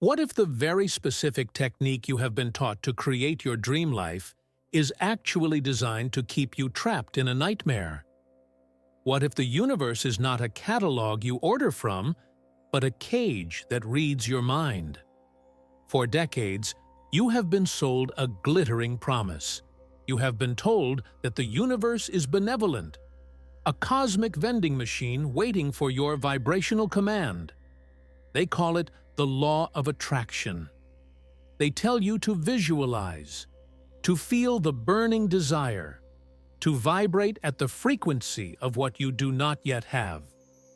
What if the very specific technique you have been taught to create your dream life is actually designed to keep you trapped in a nightmare? What if the universe is not a catalog you order from, but a cage that reads your mind? For decades, you have been sold a glittering promise. You have been told that the universe is benevolent, a cosmic vending machine waiting for your vibrational command. They call it the law of attraction. They tell you to visualize, to feel the burning desire, to vibrate at the frequency of what you do not yet have.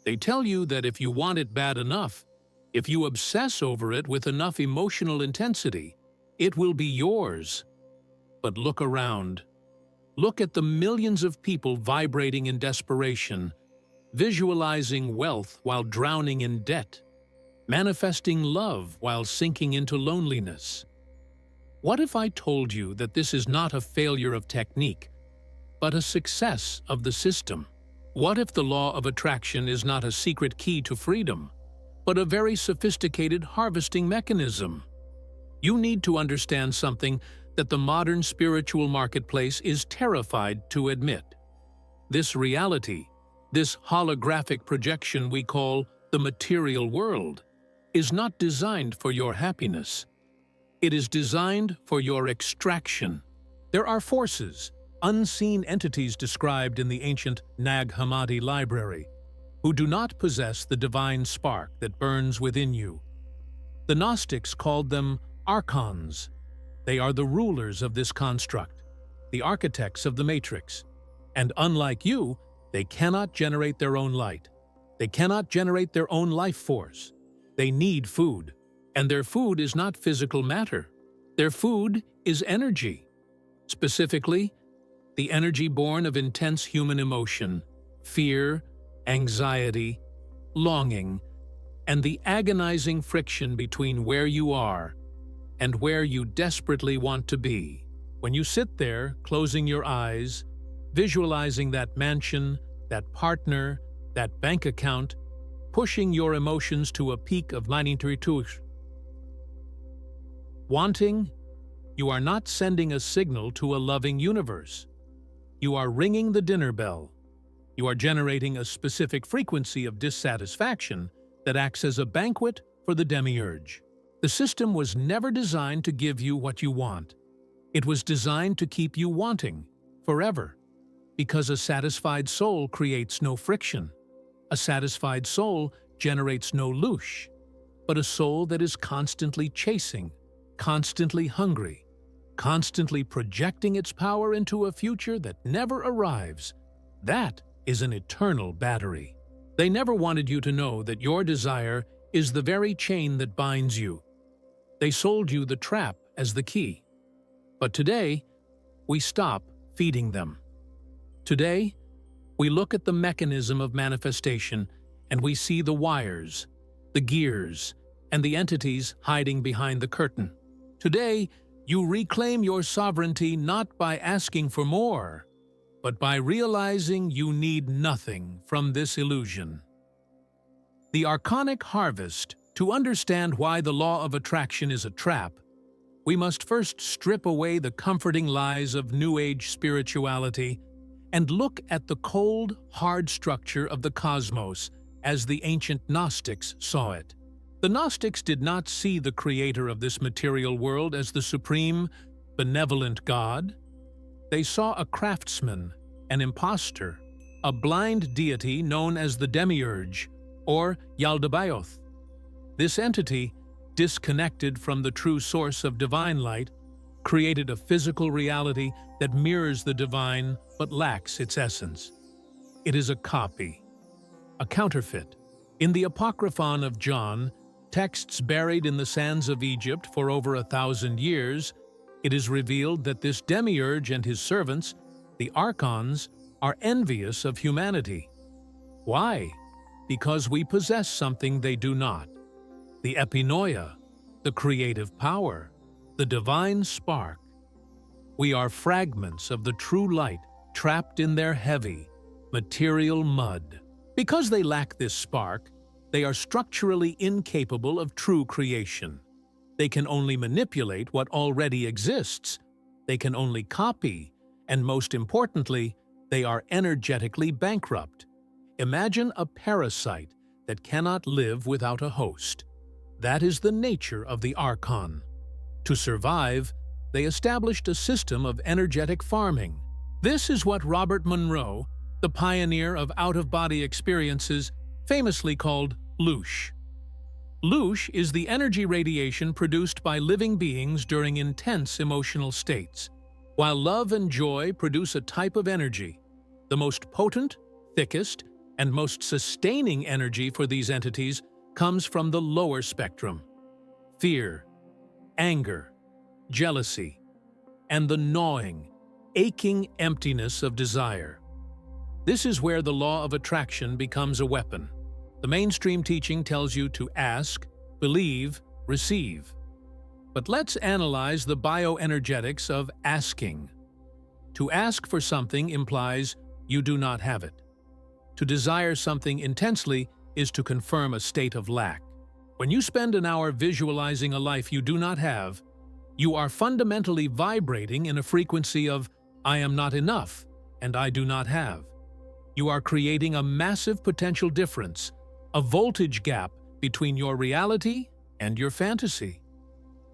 They tell you that if you want it bad enough, if you obsess over it with enough emotional intensity, it will be yours. But look around. Look at the millions of people vibrating in desperation, visualizing wealth while drowning in debt, manifesting love while sinking into loneliness. What if I told you that this is not a failure of technique, but a success of the system? What if the law of attraction is not a secret key to freedom, but a very sophisticated harvesting mechanism? You need to understand something that the modern spiritual marketplace is terrified to admit. This reality, this holographic projection we call the material world, is not designed for your happiness. It is designed for your extraction. There are forces, unseen entities described in the ancient Nag Hammadi library, who do not possess the divine spark that burns within you. The Gnostics called them Archons. They are the rulers of this construct, the architects of the matrix. And unlike you, they cannot generate their own light. They cannot generate their own life force. They need food, and their food is not physical matter. Their food is energy. Specifically, the energy born of intense human emotion, fear, anxiety, longing, and the agonizing friction between where you are and where you desperately want to be. When you sit there, closing your eyes, visualizing that mansion, that partner, that bank account, pushing your emotions to a peak of magnitude. Wanting, you are not sending a signal to a loving universe. You are ringing the dinner bell. You are generating a specific frequency of dissatisfaction that acts as a banquet for the Demiurge. The system was never designed to give you what you want. It was designed to keep you wanting forever, because a satisfied soul creates no friction. A satisfied soul generates no loosh, but a soul that is constantly chasing, constantly hungry, constantly projecting its power into a future that never arrives. That is an eternal battery. They never wanted you to know that your desire is the very chain that binds you. They sold you the trap as the key. But today, we stop feeding them. Today, we look at the mechanism of manifestation and we see the wires, the gears, and the entities hiding behind the curtain. Today, you reclaim your sovereignty not by asking for more, but by realizing you need nothing from this illusion. The Archonic harvest. To understand why the law of attraction is a trap, we must first strip away the comforting lies of New Age spirituality and look at the cold, hard structure of the cosmos as the ancient Gnostics saw it. The Gnostics did not see the creator of this material world as the supreme, benevolent God. They saw a craftsman, an impostor, a blind deity known as the Demiurge, or Yaldabaoth. This entity, disconnected from the true source of divine light, created a physical reality that mirrors the divine but lacks its essence. It is a copy, a counterfeit. In the Apocryphon of John, texts buried in the sands of Egypt for over 1,000 years, it is revealed that this Demiurge and his servants, the Archons, are envious of humanity. Why? Because we possess something they do not. The epinoia, the creative power, the divine spark. We are fragments of the true light trapped in their heavy, material mud. Because they lack this spark, they are structurally incapable of true creation. They can only manipulate what already exists. They can only copy, and most importantly, they are energetically bankrupt. Imagine a parasite that cannot live without a host. That is the nature of the Archon. To survive, they established a system of energetic farming. This is what Robert Monroe, the pioneer of out-of-body experiences, famously called Loosh. Loosh is the energy radiation produced by living beings during intense emotional states. While love and joy produce a type of energy, the most potent, thickest, and most sustaining energy for these entities comes from the lower spectrum. Fear, anger, jealousy, and the gnawing, aching emptiness of desire. This is where the law of attraction becomes a weapon. The mainstream teaching tells you to ask, believe, receive. But let's analyze the bioenergetics of asking. To ask for something implies you do not have it. To desire something intensely is to confirm a state of lack. When you spend an hour visualizing a life you do not have, you are fundamentally vibrating in a frequency of "I am not enough" and "I do not have." You are creating a massive potential difference, a voltage gap between your reality and your fantasy.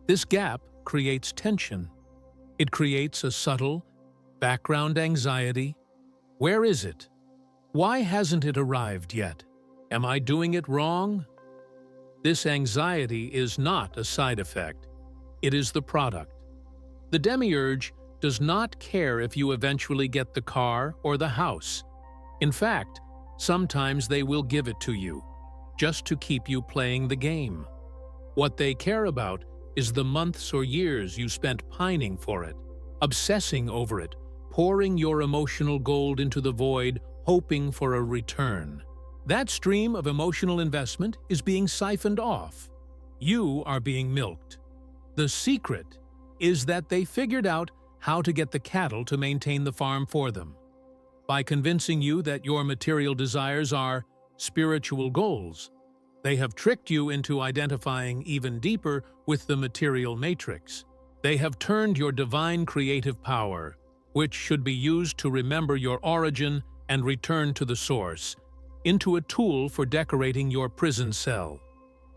This gap creates tension. It creates a subtle, background anxiety. Where is it? Why hasn't it arrived yet? Am I doing it wrong? This anxiety is not a side effect. It is the product. The Demiurge does not care if you eventually get the car or the house. In fact, sometimes they will give it to you, just to keep you playing the game. What they care about is the months or years you spent pining for it, obsessing over it, pouring your emotional gold into the void, hoping for a return. That stream of emotional investment is being siphoned off. You are being milked. The secret is that they figured out how to get the cattle to maintain the farm for them. By convincing you that your material desires are spiritual goals, they have tricked you into identifying even deeper with the material matrix. They have turned your divine creative power, which should be used to remember your origin and return to the source, into a tool for decorating your prison cell.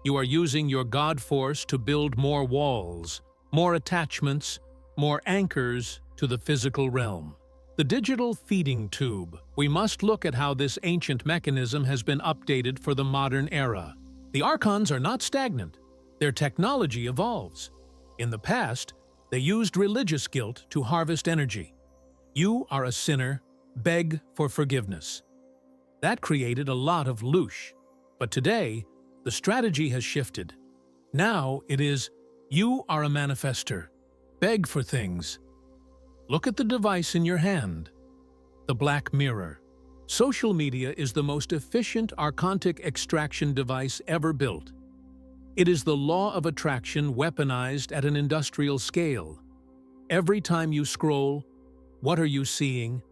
You are using your God force to build more walls, more attachments, more anchors to the physical realm. The digital feeding tube. We must look at how this ancient mechanism has been updated for the modern era. The Archons are not stagnant. Their technology evolves. In the past, they used religious guilt to harvest energy. You are a sinner, beg for forgiveness. That created a lot of loosh. But today, the strategy has shifted. Now it is, you are a manifester. Beg for things. Look at the device in your hand. The black mirror. Social media is the most efficient archontic extraction device ever built. It is the law of attraction weaponized at an industrial scale. Every time you scroll, what are you seeing?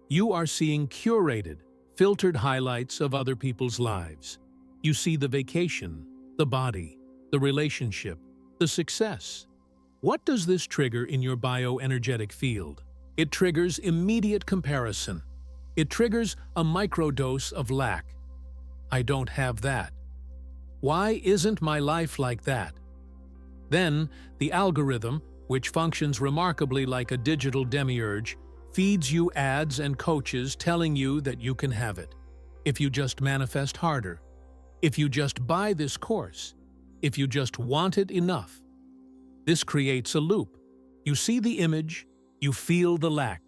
You are seeing curated, filtered highlights of other people's lives. You see the vacation, the body, the relationship, the success. What does this trigger in your bioenergetic field? It triggers immediate comparison. It triggers a microdose of lack. I don't have that. Why isn't my life like that? Then, the algorithm, which functions remarkably like a digital demiurge, feeds you ads and coaches telling you that you can have it. If you just manifest harder. If you just buy this course. If you just want it enough. This creates a loop. You see the image, you feel the lack.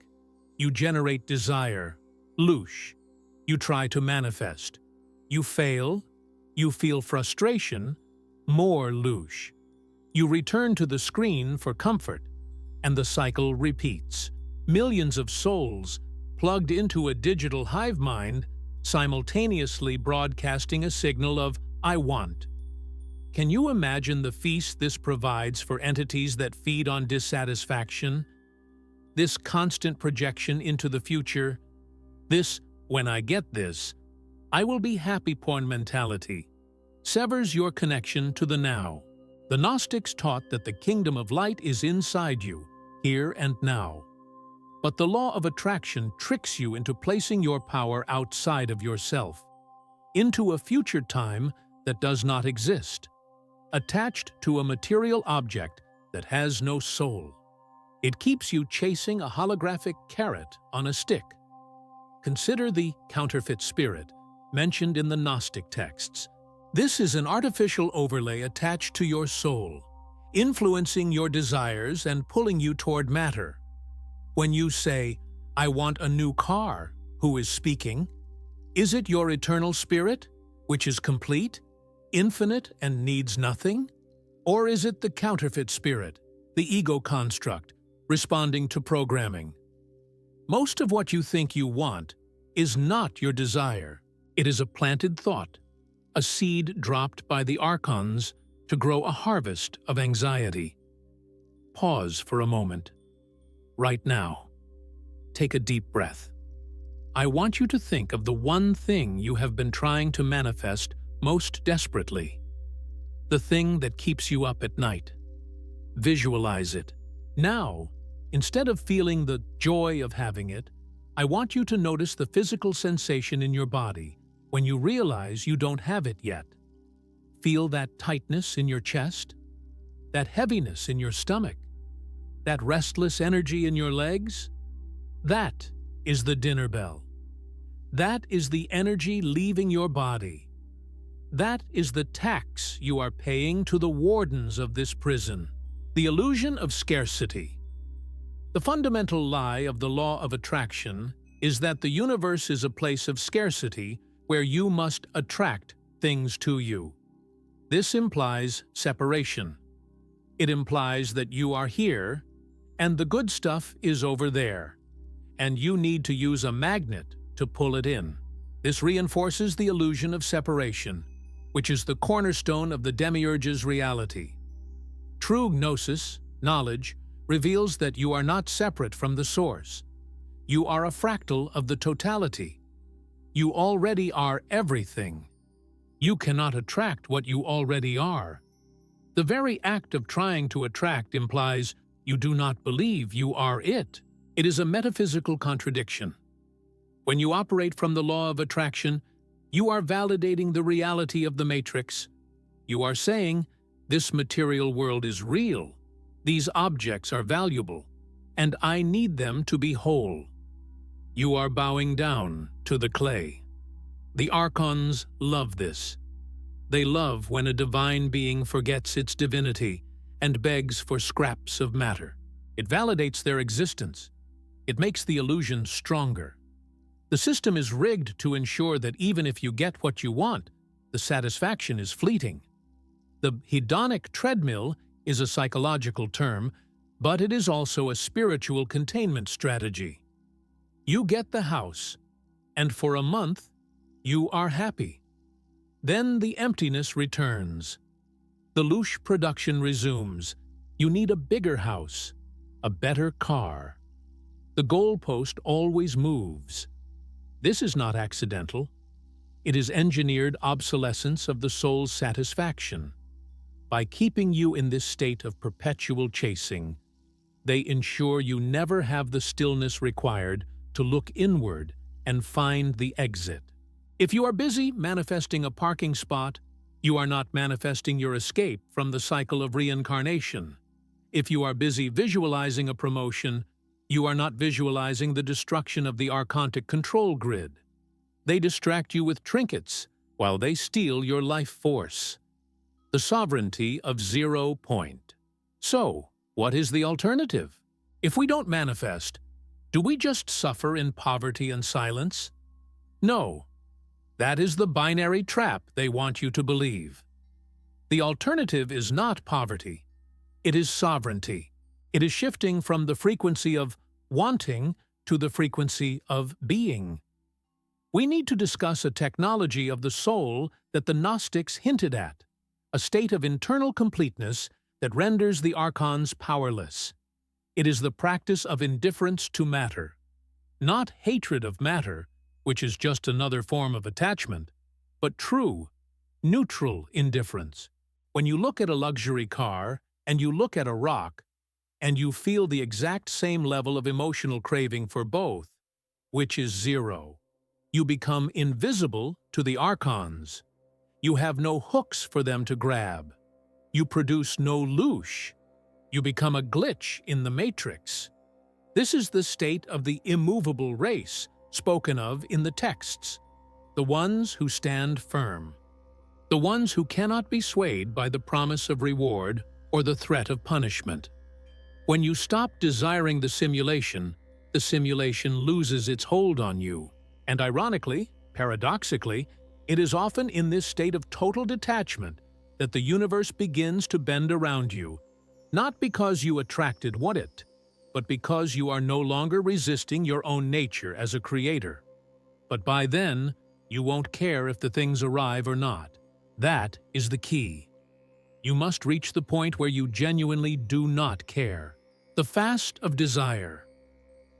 You generate desire, loosh. You try to manifest. You fail, you feel frustration, more loosh. You return to the screen for comfort, and the cycle repeats. Millions of souls, plugged into a digital hive mind, simultaneously broadcasting a signal of "I want." Can you imagine the feast this provides for entities that feed on dissatisfaction? This constant projection into the future, this "when I get this, I will be happy" porn mentality, severs your connection to the now. The Gnostics taught that the kingdom of light is inside you, here and now. But the law of attraction tricks you into placing your power outside of yourself, into a future time that does not exist, attached to a material object that has no soul. It keeps you chasing a holographic carrot on a stick. Consider the counterfeit spirit mentioned in the Gnostic texts. This is an artificial overlay attached to your soul, influencing your desires and pulling you toward matter. When you say, "I want a new car," who is speaking? Is it your eternal spirit, which is complete, infinite, and needs nothing? Or is it the counterfeit spirit, the ego construct, responding to programming? Most of what you think you want is not your desire. It is a planted thought, a seed dropped by the Archons to grow a harvest of anxiety. Pause for a moment. Right now, take a deep breath. I want you to think of the one thing you have been trying to manifest most desperately. The thing that keeps you up at night. Visualize it. Now, instead of feeling the joy of having it, I want you to notice the physical sensation in your body when you realize you don't have it yet. Feel that tightness in your chest, that heaviness in your stomach, that restless energy in your legs. That is the dinner bell. That is the energy leaving your body. That is the tax you are paying to the wardens of this prison. The illusion of scarcity. The fundamental lie of the law of attraction is that the universe is a place of scarcity where you must attract things to you. This implies separation. It implies that you are here and the good stuff is over there, and you need to use a magnet to pull it in. This reinforces the illusion of separation, which is the cornerstone of the Demiurge's reality. True gnosis, knowledge, reveals that you are not separate from the source. You are a fractal of the totality. You already are everything. You cannot attract what you already are. The very act of trying to attract implies you do not believe you are it. It is a metaphysical contradiction. When you operate from the law of attraction, you are validating the reality of the matrix. You are saying, this material world is real, these objects are valuable, and I need them to be whole. You are bowing down to the clay. The Archons love this. They love when a divine being forgets its divinity and begs for scraps of matter. It validates their existence. It makes the illusion stronger. The system is rigged to ensure that even if you get what you want, the satisfaction is fleeting. The hedonic treadmill is a psychological term, but it is also a spiritual containment strategy. You get the house, and for a month, you are happy. Then the emptiness returns. The Loosh production resumes. You need a bigger house, a better car. The goalpost always moves. This is not accidental. It is engineered obsolescence of the soul's satisfaction. By keeping you in this state of perpetual chasing, they ensure you never have the stillness required to look inward and find the exit. If you are busy manifesting a parking spot, you are not manifesting your escape from the cycle of reincarnation. If you are busy visualizing a promotion, you are not visualizing the destruction of the archontic control grid. They distract you with trinkets while they steal your life force. The sovereignty of 0 point. So, what is the alternative? If we don't manifest, do we just suffer in poverty and silence? No. That is the binary trap they want you to believe. The alternative is not poverty. It is sovereignty. It is shifting from the frequency of wanting to the frequency of being. We need to discuss a technology of the soul that the Gnostics hinted at, a state of internal completeness that renders the Archons powerless. It is the practice of indifference to matter, not hatred of matter, which is just another form of attachment, but true, neutral indifference. When you look at a luxury car and you look at a rock, and you feel the exact same level of emotional craving for both, which is zero. You become invisible to the Archons. You have no hooks for them to grab. You produce no Loosh. You become a glitch in the matrix. This is the state of the immovable race spoken of in the texts, the ones who stand firm, the ones who cannot be swayed by the promise of reward or the threat of punishment. When you stop desiring the simulation loses its hold on you. And ironically, paradoxically, it is often in this state of total detachment that the universe begins to bend around you, not because you attracted it, but because you are no longer resisting your own nature as a creator. But by then, you won't care if the things arrive or not. That is the key. You must reach the point where you genuinely do not care. The fast of desire.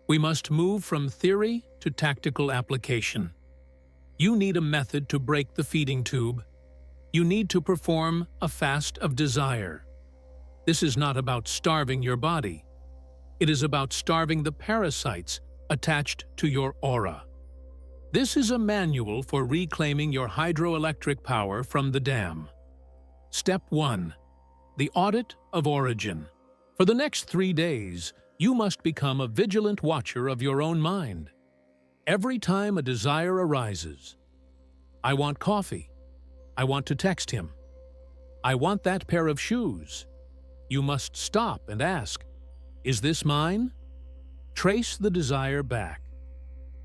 We must move from theory to tactical application. You need a method to break the feeding tube. You need to perform a fast of desire. This is not about starving your body. It is about starving the parasites attached to your aura. This is a manual for reclaiming your hydroelectric power from the dam. Step 1. The Audit of Origin. For the next 3 days, you must become a vigilant watcher of your own mind. Every time a desire arises, I want coffee. I want to text him. I want that pair of shoes. You must stop and ask, is this mine? Trace the desire back.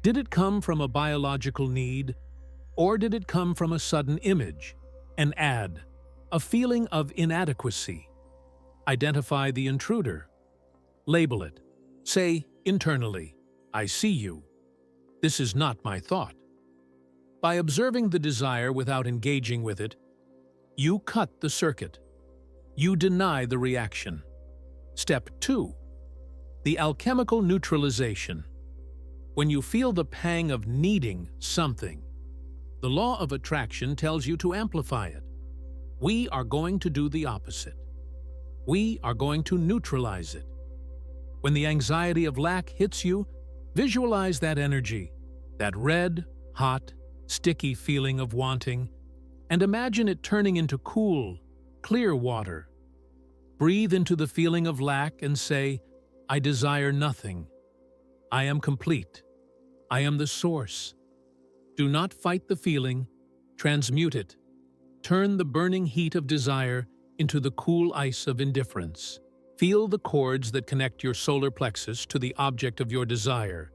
Did it come from a biological need, or did it come from a sudden image, an ad, a feeling of inadequacy? Identify the intruder. Label it. Say internally, I see you. This is not my thought. By observing the desire without engaging with it, you cut the circuit. You deny the reaction. Step 2. The alchemical neutralization. When you feel the pang of needing something, the law of attraction tells you to amplify it. We are going to do the opposite. We are going to neutralize it. When the anxiety of lack hits you, visualize that energy, that red, hot, sticky feeling of wanting, and imagine it turning into cool, clear water. Breathe into the feeling of lack and say, I desire nothing. I am complete. I am the source. Do not fight the feeling, transmute it. Turn the burning heat of desire into the cool ice of indifference. Feel the cords that connect your solar plexus to the object of your desire,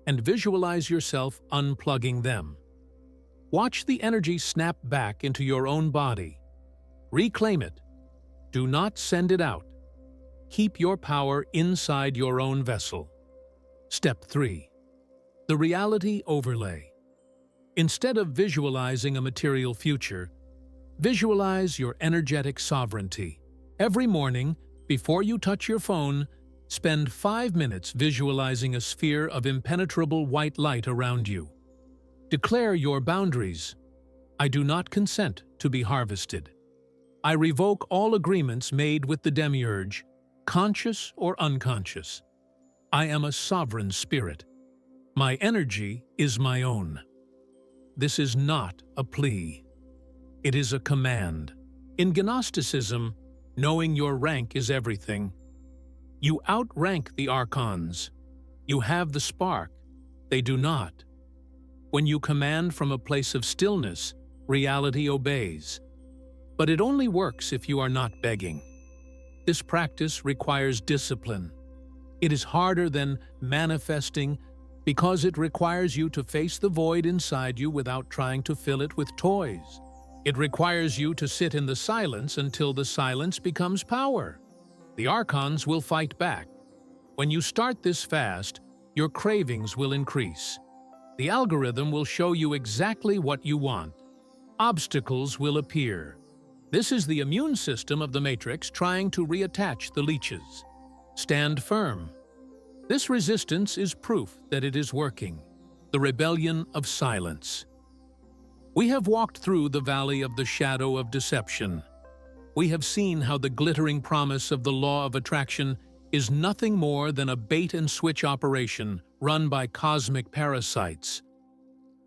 and visualize yourself unplugging them. Watch the energy snap back into your own body. Reclaim it. Do not send it out. Keep your power inside your own vessel. Step 3. The reality overlay. Instead of visualizing a material future, visualize your energetic sovereignty. Every morning, before you touch your phone, spend 5 minutes visualizing a sphere of impenetrable white light around you. Declare your boundaries. I do not consent to be harvested. I revoke all agreements made with the Demiurge, conscious or unconscious. I am a sovereign spirit. My energy is my own. This is not a plea. It is a command. In Gnosticism, knowing your rank is everything. You outrank the Archons. You have the spark. They do not. When you command from a place of stillness, reality obeys. But it only works if you are not begging. This practice requires discipline. It is harder than manifesting because it requires you to face the void inside you without trying to fill it with toys. It requires you to sit in the silence until the silence becomes power. The Archons will fight back. When you start this fast, your cravings will increase. The algorithm will show you exactly what you want. Obstacles will appear. This is the immune system of the Matrix trying to reattach the leeches. Stand firm. This resistance is proof that it is working. The rebellion of silence. We have walked through the valley of the shadow of deception. We have seen how the glittering promise of the law of attraction is nothing more than a bait-and-switch operation run by cosmic parasites.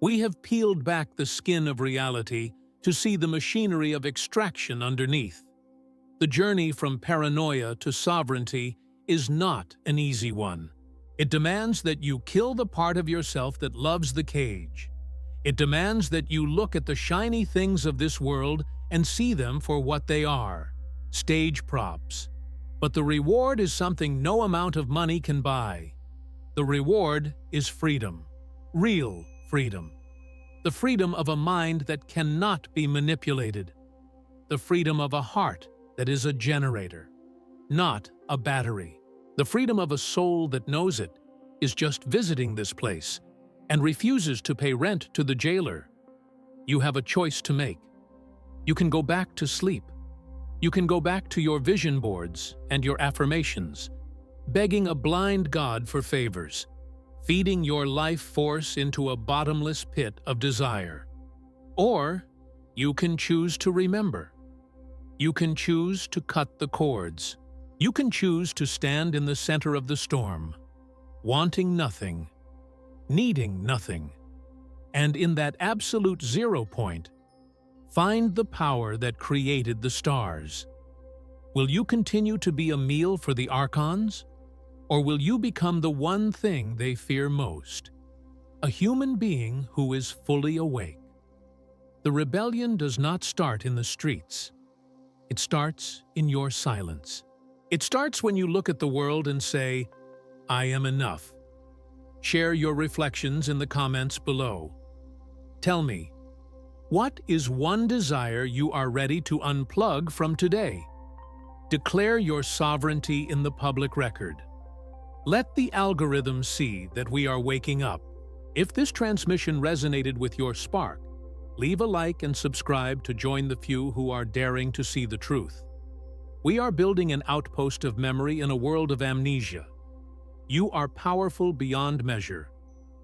We have peeled back the skin of reality to see the machinery of extraction underneath. The journey from paranoia to sovereignty is not an easy one. It demands that you kill the part of yourself that loves the cage. It demands that you look at the shiny things of this world and see them for what they are, stage props. But the reward is something no amount of money can buy. The reward is freedom, real freedom. The freedom of a mind that cannot be manipulated. The freedom of a heart that is a generator, not a battery. The freedom of a soul that knows it is just visiting this place and refuses to pay rent to the jailer. You have a choice to make. You can go back to sleep. You can go back to your vision boards and your affirmations, begging a blind God for favors, feeding your life force into a bottomless pit of desire. Or you can choose to remember. You can choose to cut the cords. You can choose to stand in the center of the storm, wanting nothing, needing nothing, and in that absolute zero point, find the power that created the stars. Will you continue to be a meal for the Archons? Or will you become the one thing they fear most? A human being who is fully awake. The rebellion does not start in the streets. It starts in your silence. It starts when you look at the world and say, I am enough. Share your reflections in the comments below. Tell me, what is one desire you are ready to unplug from today? Declare your sovereignty in the public record. Let the algorithm see that we are waking up. If this transmission resonated with your spark, leave a like and subscribe to join the few who are daring to see the truth. We are building an outpost of memory in a world of amnesia. You are powerful beyond measure,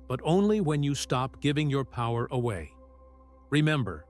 but only when you stop giving your power away. Remember,